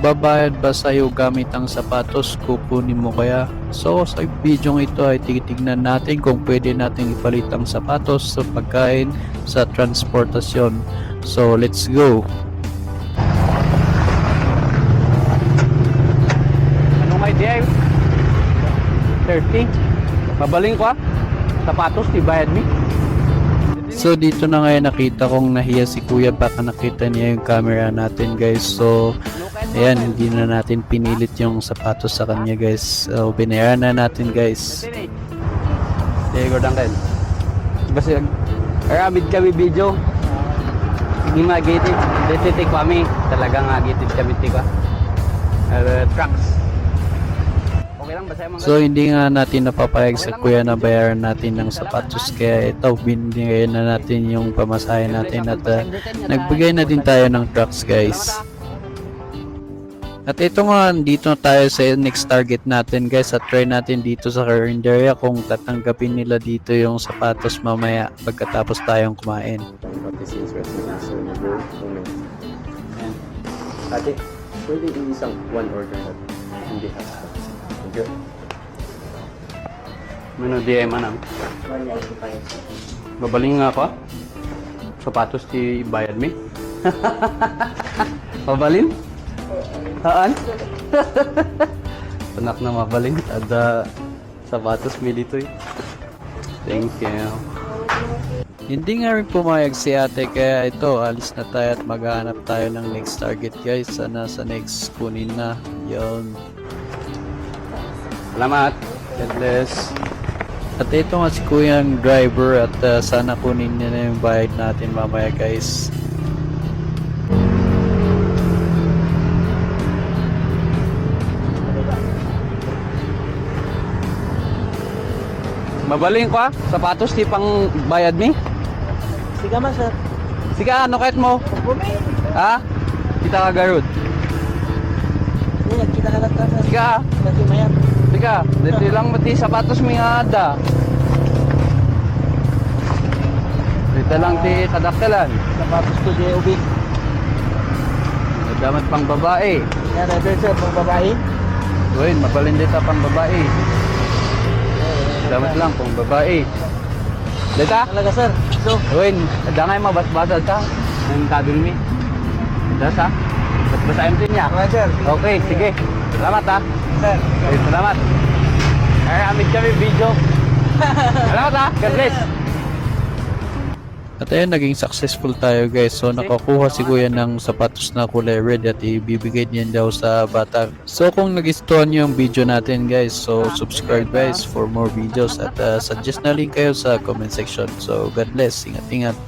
magbabayad ba sa'yo gamit ang sapatos, kukunin mo kaya? So sa video ito ay titignan natin kung pwede natin ipalit ang sapatos sa pagkain sa transportasyon. So let's go! Anong idea? 30? Babaling ko sapatos, ibayad mi? So dito na ngayon nakita kong nahiya si kuya, baka nakita niya yung camera natin guys. So ayan, hindi na natin pinilit yung sapatos sa kanya guys. So binayaran na natin guys. Sige, gordang kayo. Basta, aramid kami video. Hindi magitid. Dititik kami. Talagang agitid kami tikwa. Trucks. Okay lang, basta yung mga... So hindi nga natin napapayag sa kuya na bayaran natin ng sapatos, kaya ito binigay na natin yung pamasahe natin at nagbigay na din tayo ng trucks guys. At ito nga, dito na tayo sa next target natin guys, at try natin dito sa Carinderia kung tatanggapin nila dito yung sapatos mamaya pagkatapos tayong kumain. Ate, pwede isang one order na hindi hasta. Thank you. Mano DM anang? 195. Babaling nga ako. Sapatos ti bayad mi. Babalin? Haan? Panak na mabaling. Ada sapatos mi dito eh. Thank you. Hindi nga rin pumayag si ate, kaya ito alis na tayo at maghahanap tayo ng next target guys. Sana sa next kunin na yon. Salamat. God bless. At ito nga si kuya ang driver, at sana kunin niya na yung bayad natin mamaya guys. Mabaling ko sapatos ti pang bayad mi. Sige man, sir. Sige, ano kahit mo? Ha? Kita ka garod. Sige, kita ka lang ka, sir. Sige, Kasi maya. sige. Dito lang mati sapatos mi nga ada. Dito lang ti kadaktalan. Sapatos ko di ubig. Damat pang babae. Yan, driver, sir, pang babae. Uy, mabalin dito pang babae. Damat lang pang babae. Dito? Talaga, sir. So, Uy, dangay mabas-basal ka. Ang kabil mi. Dasa? Basahin din niya. okay, sir. Okay, sige. Salamat ha. Sir. Okay, salamat. Ay, amit kami video. Salamat ha. God bless. At ayun, naging successful tayo guys. So nakakuha si kuya ng sapatos na kulay red at ibibigay niya daw sa bata. So kung nagustuhan niyo yung video natin guys, so subscribe guys for more videos, at suggest na link kayo sa comment section. So God bless, ingat-ingat.